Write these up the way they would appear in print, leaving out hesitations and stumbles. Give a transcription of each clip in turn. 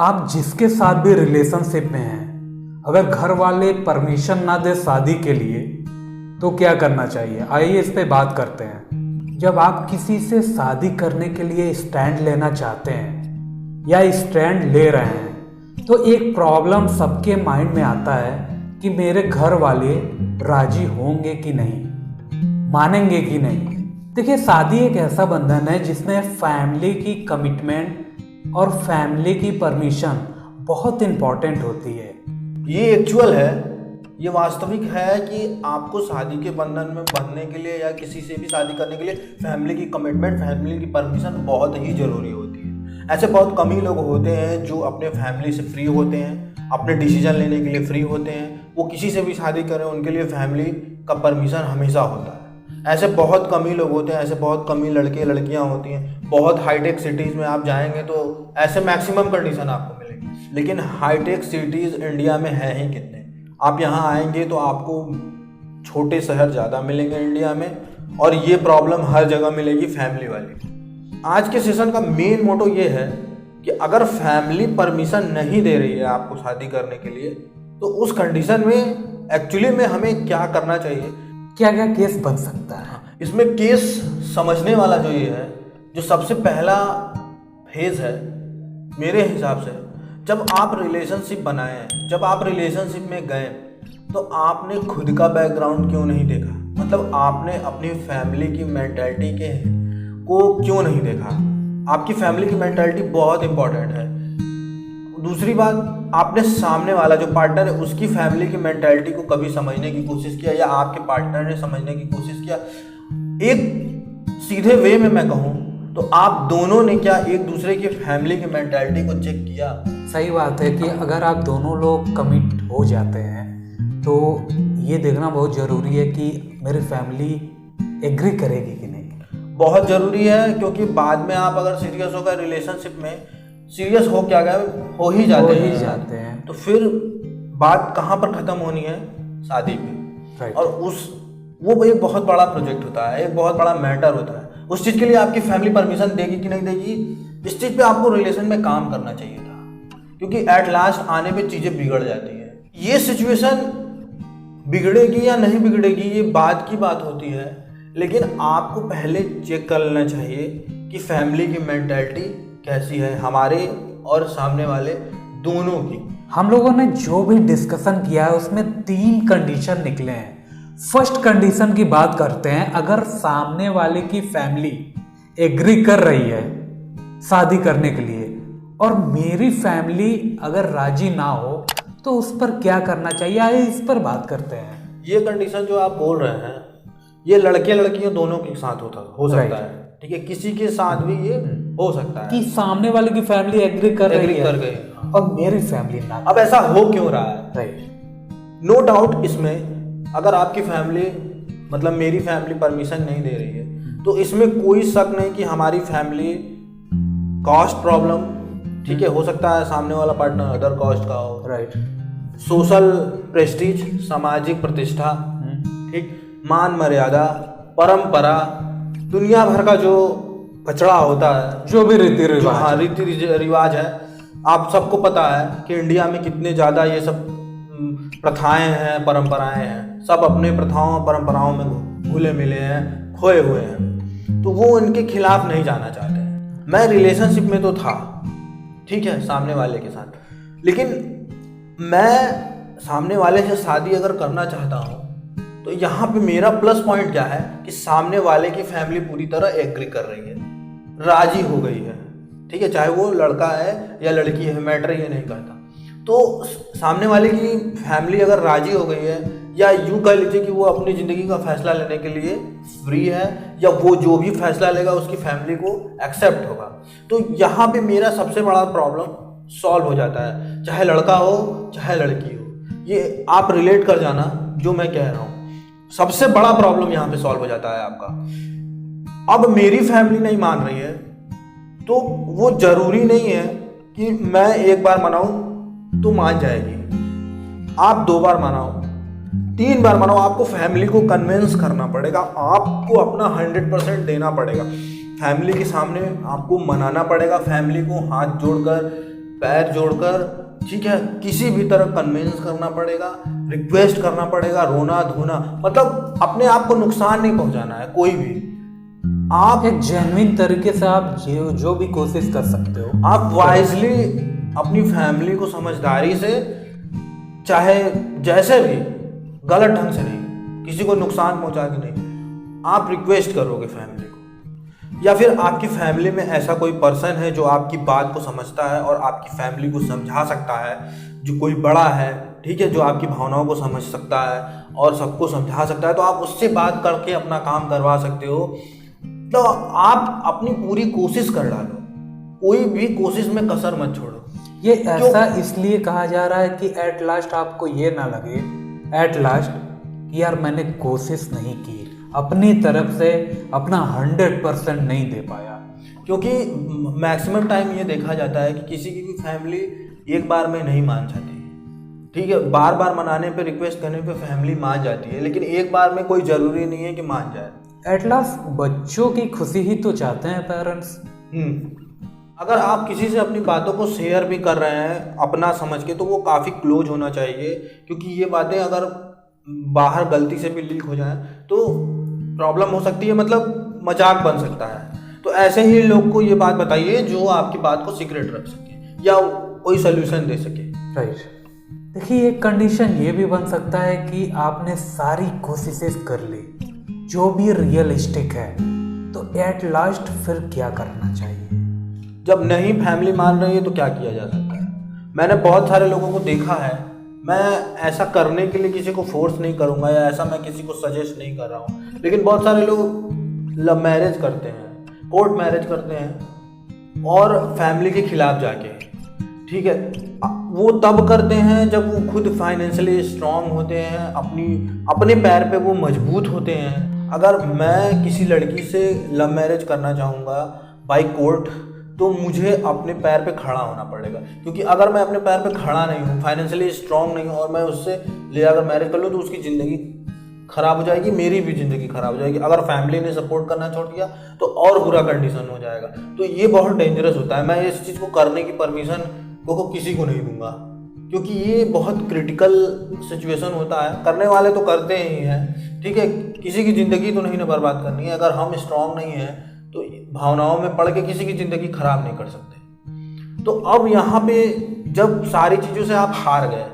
आप जिसके साथ भी रिलेशनशिप में हैं, अगर घर वाले परमिशन ना दे शादी के लिए तो क्या करना चाहिए? आइए इस पे बात करते हैं। जब आप किसी से शादी करने के लिए स्टैंड लेना चाहते हैं या स्टैंड ले रहे हैं तो एक प्रॉब्लम सबके माइंड में आता है कि मेरे घर वाले राजी होंगे कि नहीं, मानेंगे कि नहीं। देखिए, शादी एक ऐसा बंधन है जिसमें फैमिली की कमिटमेंट और फैमिली की परमिशन बहुत इम्पॉर्टेंट होती है। ये एक्चुअल है, ये वास्तविक है कि आपको शादी के बंधन में बंधने के लिए या किसी से भी शादी करने के लिए फैमिली की कमिटमेंट, फैमिली की परमिशन बहुत ही ज़रूरी होती है। ऐसे बहुत कम ही लोग होते हैं जो अपने फैमिली से फ्री होते हैं, अपने डिसीजन लेने के लिए फ्री होते हैं। वो किसी से भी शादी करें उनके लिए फैमिली का परमिशन हमेशा होता है। ऐसे बहुत कम ही लोग होते हैं, ऐसे बहुत कम ही लड़के लड़कियां होती हैं। बहुत हाईटेक सिटीज़ में आप जाएंगे तो ऐसे मैक्सिमम कंडीशन आपको मिलेगी, लेकिन हाईटेक सिटीज़ इंडिया में है ही कितने। आप यहाँ आएंगे तो आपको छोटे शहर ज़्यादा मिलेंगे इंडिया में, और ये प्रॉब्लम हर जगह मिलेगी फैमिली वाली। आज के सेशन का मेन मोटो ये है कि अगर फैमिली परमिशन नहीं दे रही है आपको शादी करने के लिए तो उस कंडीशन में एक्चुअली में हमें क्या करना चाहिए, क्या क्या केस बन सकता है। इसमें केस समझने वाला जो ये है, जो सबसे पहला फेज है मेरे हिसाब से, जब आप रिलेशनशिप बनाए, जब आप रिलेशनशिप में गए तो आपने खुद का बैकग्राउंड क्यों नहीं देखा, मतलब आपने अपनी फैमिली की मेंटालिटी को क्यों नहीं देखा। आपकी फैमिली की मेंटालिटी बहुत इंपॉर्टेंट है। दूसरी बात, आपने सामने वाला जो पार्टनर है उसकी फैमिली की मेंटालिटी को कभी समझने की कोशिश किया, या आपके पार्टनर ने समझने की कोशिश किया। एक सीधे वे में मैं कहूँ तो आप दोनों ने क्या एक दूसरे की फैमिली की मेंटालिटी को चेक किया? सही बात है कि अगर आप दोनों लोग कमिट हो जाते हैं तो ये देखना बहुत ज़रूरी है कि मेरी फैमिली एग्री करेगी कि नहीं। बहुत ज़रूरी है, क्योंकि बाद में आप अगर सीरियस होकर रिलेशनशिप में सीरियस हो क्या गए हो ही जाते हैं तो फिर बात कहाँ पर ख़त्म होनी है? शादी पे। और वो एक बहुत बड़ा प्रोजेक्ट होता है, एक बहुत बड़ा मैटर होता है। उस चीज़ के लिए आपकी फैमिली परमिशन देगी कि नहीं देगी, इस चीज़ पे आपको रिलेशन में काम करना चाहिए था, क्योंकि एट लास्ट आने पे चीज़ें बिगड़ जाती है। ये सिचुएशन बिगड़ेगी या नहीं बिगड़ेगी ये बाद की बात होती है, लेकिन आपको पहले चेक कर लेना चाहिए कि फैमिली की मेंटालिटी कैसी है, हमारे और सामने वाले दोनों की। हम लोगों ने जो भी डिस्कशन किया है उसमें 3 कंडीशन निकले हैं। फर्स्ट कंडीशन की बात करते हैं। अगर सामने वाले की फैमिली एग्री कर रही है शादी करने के लिए और मेरी फैमिली अगर राजी ना हो तो उस पर क्या करना चाहिए, आइए इस पर बात करते हैं। ये कंडीशन जो आप बोल रहे हैं ये लड़के लड़कियों दोनों के साथ हो सकता है, ठीक है, किसी के साथ भी ये हो सकता है कि सामने वाले की फैमिली एग्री कर गई और मेरी फैमिली ना। अब ऐसा हो क्यों रहा है? राइट। नो डाउट इसमें अगर आपकी फैमिली, मतलब मेरी फैमिली परमिशन नहीं दे रही है तो इसमें कोई शक नहीं कि हमारी फैमिली कास्ट प्रॉब्लम, ठीक है, हो सकता है सामने वाला पार्टनर अदर कास्ट का हो, राइट, सोशल प्रेस्टीज, सामाजिक प्रतिष्ठा, ठीक, मान मर्यादा, परंपरा, दुनिया भर का जो कचरा होता है, जो भी रीति रिवाज है। आप सबको पता है कि इंडिया में कितने ज़्यादा ये सब प्रथाएं हैं, परंपराएं हैं, सब अपने प्रथाओं परंपराओं में घुले मिले हैं, खोए हुए हैं, तो वो उनके खिलाफ नहीं जाना चाहते हैं। मैं रिलेशनशिप में तो था, ठीक है, सामने वाले के साथ, लेकिन मैं सामने वाले से शादी अगर करना चाहता हूँ तो यहाँ पे मेरा प्लस पॉइंट क्या है कि सामने वाले की फैमिली पूरी तरह एग्री कर रही है, राजी हो गई है, ठीक है, चाहे वो लड़का है या लड़की है, मैटर ये नहीं करता। तो सामने वाले की फैमिली अगर राजी हो गई है, या यूँ कह लीजिए कि वो अपनी ज़िंदगी का फैसला लेने के लिए फ्री है, या वो जो भी फैसला लेगा उसकी फैमिली को एक्सेप्ट होगा, तो यहाँ पे मेरा सबसे बड़ा प्रॉब्लम सॉल्व हो जाता है, चाहे लड़का हो चाहे लड़की हो। ये आप रिलेट कर जाना जो मैं कह रहा हूँ, सबसे बड़ा प्रॉब्लम यहाँ पे सॉल्व हो जाता है आपका। अब मेरी फैमिली नहीं मान रही है तो वो जरूरी नहीं है कि मैं एक बार मनाऊं तो मान जाएगी, आप 2 बार मनाओ, 3 बार मनाओ, आपको फैमिली को कन्विंस करना पड़ेगा, आपको अपना 100% देना पड़ेगा, फैमिली के सामने आपको मनाना पड़ेगा, फैमिली को हाथ जोड़कर पैर जोड़कर, ठीक है, किसी भी तरह कन्विंस करना पड़ेगा, रिक्वेस्ट करना पड़ेगा, रोना धोना, मतलब अपने आप को नुकसान नहीं पहुंचाना है कोई भी। आप एक जेन्युइन तरीके से आप जो भी कोशिश कर सकते हो, आप वाइजली अपनी फैमिली को समझदारी से, चाहे जैसे भी, गलत ढंग से नहीं, किसी को नुकसान पहुंचा के नहीं, आप रिक्वेस्ट करोगे फैमिली को, या फिर आपकी फैमिली में ऐसा कोई पर्सन है जो आपकी बात को समझता है और आपकी फैमिली को समझा सकता है, जो कोई बड़ा है, ठीक है, जो आपकी भावनाओं को समझ सकता है और सबको समझा सकता है, तो आप उससे बात करके अपना काम करवा सकते हो। तो आप अपनी पूरी कोशिश कर डालो, कोई भी कोशिश में कसर मत छोड़ो। ये ऐसा इसलिए कहा जा रहा है कि एट लास्ट आपको ये ना लगे एट लास्ट कि यार मैंने कोशिश नहीं की, अपनी तरफ से अपना 100% नहीं दे पाया। क्योंकि मैक्सिमम टाइम ये देखा जाता है कि किसी की भी फैमिली एक बार में नहीं मान जाती, ठीक है, बार बार मनाने पे, रिक्वेस्ट करने पे फैमिली मान जाती है, लेकिन एक बार में कोई ज़रूरी नहीं है कि मान जाए। एट लास्ट बच्चों की खुशी ही तो चाहते हैं पेरेंट्स। अगर आप किसी से अपनी बातों को शेयर भी कर रहे हैं अपना समझ के, तो वो काफ़ी क्लोज होना चाहिए, क्योंकि ये बातें अगर बाहर गलती से भी लीक हो जाए तो प्रॉब्लम हो सकती है, मतलब मजाक बन सकता है। तो ऐसे ही लोग को ये बात बताइए जो आपकी बात को सीक्रेट रख सके या कोई सोल्यूशन दे सके। राइट। देखिए, एक कंडीशन ये भी बन सकता है कि आपने सारी कोशिशें कर ली, जो भी रियलिस्टिक है, तो एट लास्ट फिर क्या करना चाहिए? जब नहीं फैमिली मान रही है तो क्या किया जा सकता है? मैंने बहुत सारे लोगों को देखा है, मैं ऐसा करने के लिए किसी को फोर्स नहीं करूंगा या ऐसा मैं किसी को सजेस्ट नहीं कर रहा हूँ, लेकिन बहुत सारे लोग लव मैरिज करते हैं, कोर्ट मैरिज करते हैं और फैमिली के खिलाफ जाके, ठीक है, वो तब करते हैं जब वो खुद फाइनेंशियली स्ट्रांग होते हैं, अपने पैर पे वो मजबूत होते हैं। अगर मैं किसी लड़की से लव मैरिज करना चाहूँगा बाय कोर्ट, तो मुझे अपने पैर पे खड़ा होना पड़ेगा, क्योंकि अगर मैं अपने पैर पे खड़ा नहीं हूँ, फाइनेंशियली स्ट्रांग नहीं हूँ और मैं उससे ले अगर मैरिज कर लूँ तो उसकी ज़िंदगी ख़राब हो जाएगी, मेरी भी ज़िंदगी ख़राब हो जाएगी। अगर फैमिली ने सपोर्ट करना छोड़ दिया तो और बुरा कंडीशन हो जाएगा। तो ये बहुत डेंजरस होता है। मैं इस चीज़ को करने की परमिशन को किसी को नहीं दूंगा, क्योंकि ये बहुत क्रिटिकल सिचुएशन होता है। करने वाले तो करते ही हैं, ठीक है, किसी की ज़िंदगी तो नहीं ना बर्बाद करनी है। अगर हम स्ट्रांग नहीं हैं तो भावनाओं में पड़ के किसी की ज़िंदगी खराब नहीं कर सकते। तो अब यहाँ पे जब सारी चीज़ों से आप हार गए,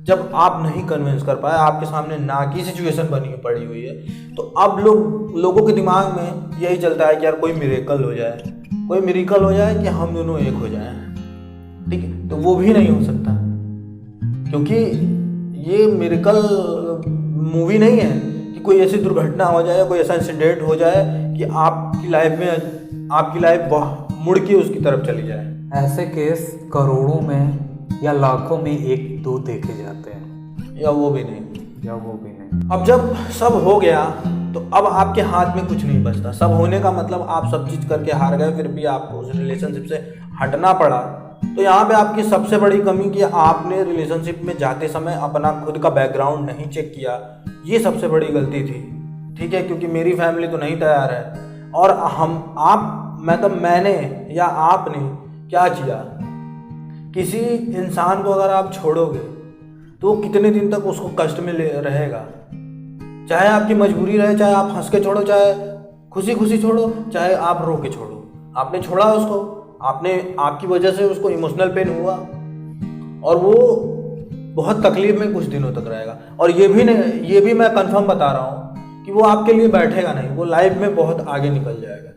जब आप नहीं कन्विंस कर पाए, आपके सामने ना की सिचुएशन बनी पड़ी हुई है, तो अब लोगों के दिमाग में यही चलता है कि यार कोई मिरेकल हो जाए, कोई मिरेकल हो जाए कि हम दोनों एक हो जाएं, ठीक है। तो वो भी नहीं हो सकता, क्योंकि ये मिरेकल मूवी नहीं है कि कोई ऐसी दुर्घटना हो जाए, कोई ऐसा इंसिडेंट हो जाए कि आपकी लाइफ मुड़ के उसकी तरफ चली जाए। ऐसे केस करोड़ों में या लाखों में एक दो देखे जाते हैं, या वो भी नहीं। अब जब सब हो गया तो अब आपके हाथ में कुछ नहीं बचता। सब होने का मतलब आप सब चीज़ करके हार गए, फिर भी आपको उस रिलेशनशिप से हटना पड़ा। तो यहाँ पे आपकी सबसे बड़ी कमी कि आपने रिलेशनशिप में जाते समय अपना खुद का बैकग्राउंड नहीं चेक किया। ये सबसे बड़ी गलती थी, ठीक है, क्योंकि मेरी फैमिली तो नहीं तैयार है। और मैंने या आपने क्या किया, किसी इंसान को अगर आप छोड़ोगे तो कितने दिन तक उसको कष्ट में रहेगा। चाहे आपकी मजबूरी रहे, चाहे आप हंस के छोड़ो, चाहे खुशी खुशी छोड़ो, चाहे आप रो के छोड़ो, आपने छोड़ा उसको, आपकी वजह से उसको इमोशनल पेन हुआ और वो बहुत तकलीफ में कुछ दिनों तक रहेगा। और ये भी मैं कंफर्म बता रहा हूँ कि वो आपके लिए बैठेगा नहीं, वो लाइफ में बहुत आगे निकल जाएगा।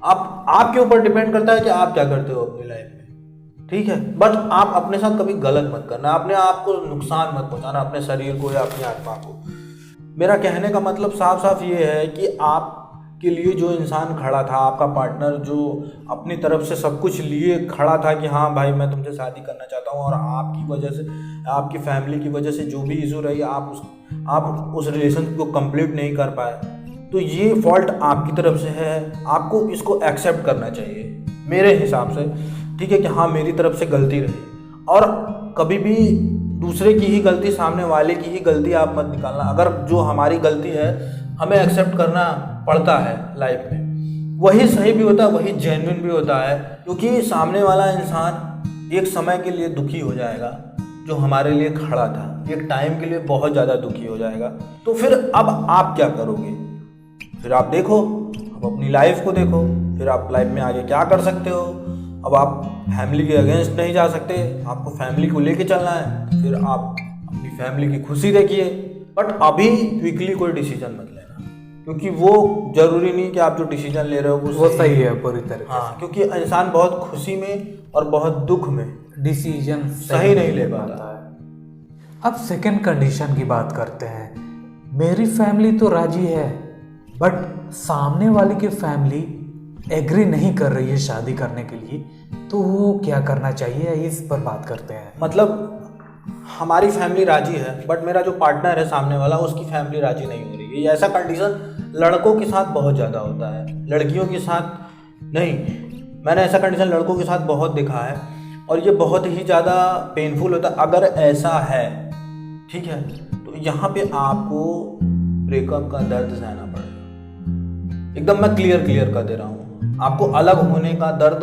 आपके ऊपर डिपेंड करता है कि आप क्या करते हो अपनी लाइफ में, ठीक है। बट आप अपने साथ कभी गलत मत करना, अपने आप को नुकसान मत पहुंचाना, अपने शरीर को या अपनी आत्मा को। मेरा कहने का मतलब साफ साफ ये है कि आपके लिए जो इंसान खड़ा था, आपका पार्टनर जो अपनी तरफ से सब कुछ लिए खड़ा था कि हाँ भाई मैं तुमसे शादी करना चाहता हूँ, और आपकी वजह से, आपकी फैमिली की वजह से जो भी इशू रही, आप उस रिलेशन को कंप्लीट नहीं कर पाए, तो ये फॉल्ट आपकी तरफ से है। आपको इसको एक्सेप्ट करना चाहिए मेरे हिसाब से, ठीक है, कि हाँ मेरी तरफ से गलती रही। और कभी भी दूसरे की ही गलती, सामने वाले की ही गलती आप मत निकालना। अगर जो हमारी गलती है हमें एक्सेप्ट करना पड़ता है लाइफ में, वही सही भी होता है, वही जेन्युइन भी होता है, क्योंकि सामने वाला इंसान एक समय के लिए दुखी हो जाएगा जो हमारे लिए खड़ा था, एक टाइम के लिए बहुत ज़्यादा दुखी हो जाएगा। तो फिर अब आप क्या करोगे? फिर आप देखो, अब अपनी लाइफ को देखो, फिर आप लाइफ में आगे क्या कर सकते हो। अब आप फैमिली के अगेंस्ट नहीं जा सकते, आपको फैमिली को लेके चलना है, फिर आप अपनी फैमिली की खुशी देखिए। बट अभी क्विकली कोई डिसीजन मत लेना, क्योंकि वो जरूरी नहीं कि आप जो डिसीजन ले रहे हो वो सही है पूरी तरह। हाँ, क्योंकि इंसान बहुत खुशी में और बहुत दुख में डिसीजन सही नहीं ले पाता है। अब सेकंड कंडीशन की बात करते हैं। मेरी फैमिली तो राजी है, बट सामने वाले की फैमिली एग्री नहीं कर रही है शादी करने के लिए, तो वो क्या करना चाहिए, इस पर बात करते हैं। मतलब हमारी फैमिली राजी है, बट मेरा जो पार्टनर है सामने वाला, उसकी फैमिली राजी नहीं हो रही है। ये ऐसा कंडीशन लड़कों के साथ बहुत ज़्यादा होता है, लड़कियों के साथ नहीं। मैंने ऐसा कंडीशन लड़कों के साथ बहुत देखा है, और ये बहुत ही ज़्यादा पेनफुल होता है अगर ऐसा है। ठीक है, तो यहाँ पे आपको ब्रेकअप का दर्द सहना पड़ेगा। एकदम मैं क्लियर कर दे रहा हूँ, आपको अलग होने का दर्द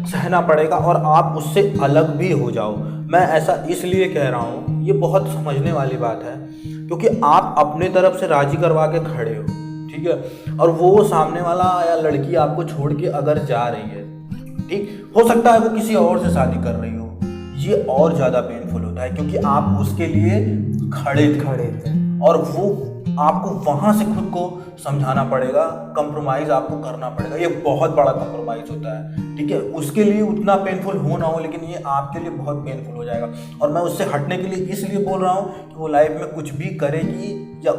सहना पड़ेगा, और आप उससे अलग भी हो जाओ। मैं ऐसा इसलिए कह रहा हूँ, ये बहुत समझने वाली बात है, क्योंकि आप अपने तरफ से राजी करवा के खड़े हो, ठीक है, और वो सामने वाला या लड़की आपको छोड़ के अगर जा रही है, ठीक, हो सकता है वो किसी और से शादी कर रही हो, ये और ज़्यादा पेनफुल होता है, क्योंकि आप उसके लिए खड़े थे और वो आपको वहाँ से खुद को समझाना पड़ेगा, कंप्रोमाइज़ आपको करना पड़ेगा। ये बहुत बड़ा कंप्रोमाइज़ होता है, ठीक है। उसके लिए उतना पेनफुल हो ना हो, लेकिन ये आपके लिए बहुत पेनफुल हो जाएगा। और मैं उससे हटने के लिए इसलिए बोल रहा हूँ कि वो लाइफ में कुछ भी करेगी या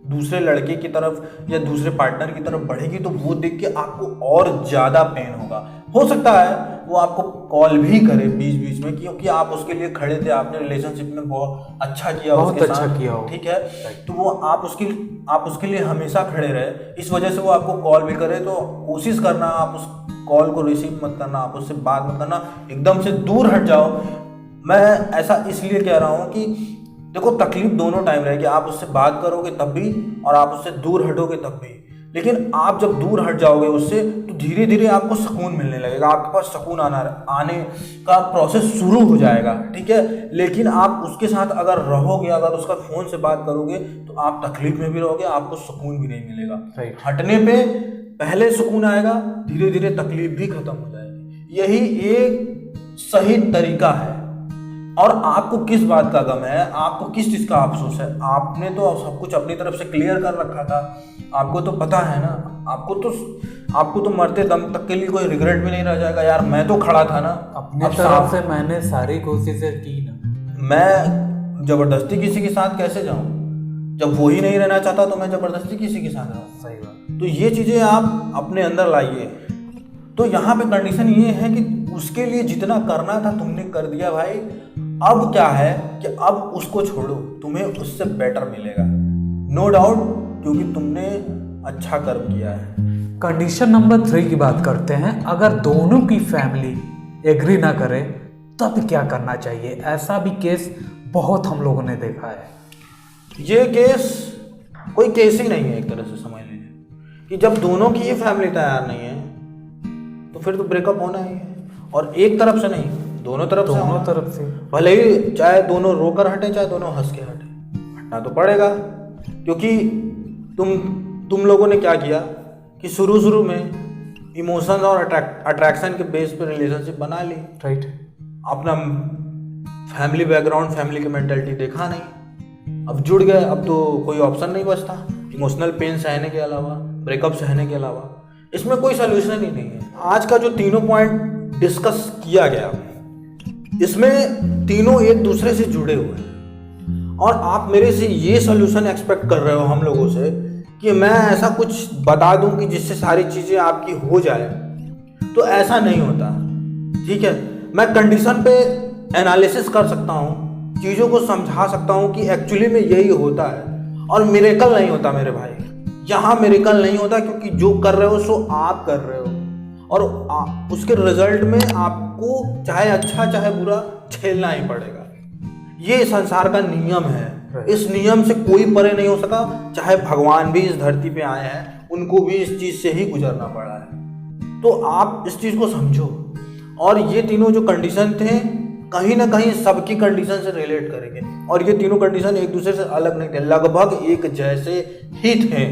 दूसरे लड़के की तरफ या दूसरे पार्टनर की तरफ बढ़ेगी, तो वो देख के आपको और ज़्यादा पेन होगा। हो सकता है वो आपको कॉल भी करे बीच बीच में, क्योंकि आप उसके लिए खड़े थे, आपने रिलेशनशिप में बहुत अच्छा किया, उसके साथ किया, ठीक है, तो वो आप उसके लिए हमेशा खड़े रहे, इस वजह से वो आपको कॉल भी करे। तो कोशिश करना, आप उस कॉल को रिसीव मत करना, आप उससे बात मत करना, एकदम से दूर हट जाओ। मैं ऐसा इसलिए कह रहा हूँ कि देखो, तकलीफ दोनों टाइम रहेगी, आप उससे बात करोगे तब भी और आप उससे दूर हटोगे तब भी। लेकिन आप जब दूर हट जाओगे उससे, तो धीरे धीरे आपको सुकून मिलने लगेगा, आपके पास सुकून आने का प्रोसेस शुरू हो जाएगा, ठीक है। लेकिन आप उसके साथ अगर रहोगे, अगर उसका फ़ोन से बात करोगे, तो आप तकलीफ में भी रहोगे, आपको सुकून भी नहीं मिलेगा। हटने पे पहले सुकून आएगा, धीरे धीरे तकलीफ भी खत्म हो जाएगी। यही एक सही तरीका है। और आपको किस बात का गम है, आपको किस चीज़ का अफसोस है? आपने तो सब कुछ अपनी तरफ से क्लियर कर रखा था, आपको तो पता है ना, आपको तो मरते दम तक के लिए कोई रिग्रेट भी नहीं रह जाएगा, यार मैं तो खड़ा था ना, अपनी तरफ से मैंने सारी कोशिशें की ना। मैं जबरदस्ती किसी के साथ कैसे जाऊं? जब वो ही नहीं रहना चाहता तो मैं जबरदस्ती किसी के साथ रहूं? सही बात। तो ये चीज़ें आप अपने अंदर लाइए। तो यहाँ पे कंडीशन ये है कि उसके लिए जितना करना था तुमने कर दिया भाई, अब क्या है कि अब उसको छोड़ो, तुम्हें उससे बेटर मिलेगा, नो डाउट, क्योंकि तुमने अच्छा कर्म किया है। कंडीशन नंबर 3 की बात करते हैं। अगर दोनों की फैमिली एग्री ना करे तब क्या करना चाहिए? ऐसा भी केस बहुत हम लोगों ने देखा है। ये केस कोई केस ही नहीं है, एक तरह से समझ लीजिए कि जब दोनों की ही फैमिली तैयार नहीं है तो फिर तो ब्रेकअप होना ही है। और एक तरफ से नहीं, दोनों तरफ से, भले ही चाहे दोनों रोकर हटे चाहे दोनों हंस के हटे, हटना तो पड़ेगा। क्योंकि तुम लोगों ने क्या किया कि शुरू में इमोशंस और अट्रैक्शन के बेस पर रिलेशनशिप बना ली, राइट। अपना फैमिली बैकग्राउंड, फैमिली की मेंटालिटी देखा नहीं, अब जुड़ गए, अब तो कोई ऑप्शन नहीं बचता इमोशनल पेन सहने के अलावा, ब्रेकअप सहने के अलावा। इसमें कोई सोल्यूशन ही नहीं है। आज का जो तीनों पॉइंट डिस्कस किया गया, इसमें तीनों एक दूसरे से जुड़े हुए हैं, और आप मेरे से ये सोल्यूशन एक्सपेक्ट कर रहे हो हम लोगों से कि मैं ऐसा कुछ बता दूं कि जिससे सारी चीज़ें आपकी हो जाए, तो ऐसा नहीं होता, ठीक है। मैं कंडीशन पे एनालिसिस कर सकता हूँ, चीज़ों को समझा सकता हूँ कि एक्चुअली में यही होता है, और मिरेकल नहीं होता मेरे भाई, यहाँ मिरेकल नहीं होता, क्योंकि जो कर रहे हो सो आप कर रहे हो, और उसके रिजल्ट में आपको चाहे अच्छा चाहे बुरा झेलना ही पड़ेगा। ये संसार का नियम है, इस नियम से कोई परे नहीं हो सका। चाहे भगवान भी इस धरती पे आए हैं, उनको भी इस चीज़ से ही गुजरना पड़ा है। तो आप इस चीज़ को समझो और ये तीनों जो कंडीशन थे कहीं ना कहीं सबकी कंडीशन से रिलेट करेंगे, और ये तीनों कंडीशन एक दूसरे से अलग नहीं थे, लगभग एक जैसे ही थे।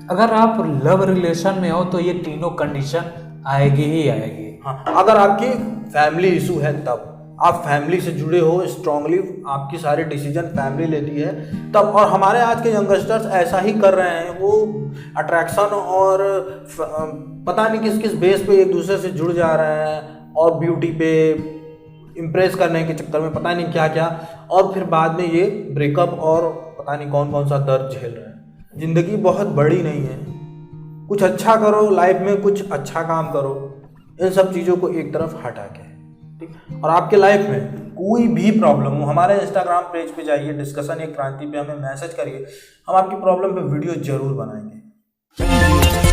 अगर आप लव रिलेशन में हो तो ये तीनों कंडीशन आएगी ही आएगी। हाँ, अगर आपकी फैमिली इशू है तब आप फैमिली से जुड़े हो स्ट्रांगली, आपकी सारे डिसीजन फैमिली लेती है तब। और हमारे आज के यंगस्टर्स ऐसा ही कर रहे हैं, वो अट्रैक्शन और पता नहीं किस किस बेस पे एक दूसरे से जुड़ जा रहे हैं, और ब्यूटी पे इम्प्रेस करने के चक्कर में पता नहीं क्या क्या, और फिर बाद में ये ब्रेकअप और पता नहीं कौन कौन सा दर्द झेल रहे हैं। ज़िंदगी बहुत बड़ी नहीं है, कुछ अच्छा करो लाइफ में, कुछ अच्छा काम करो, इन सब चीज़ों को एक तरफ हटा के, ठीक। और आपके लाइफ में कोई भी प्रॉब्लम हो, हमारे इंस्टाग्राम पेज पे जाइए, डिस्कशन एक क्रांति पे हमें मैसेज करिए, हम आपकी प्रॉब्लम पे वीडियो जरूर बनाएंगे।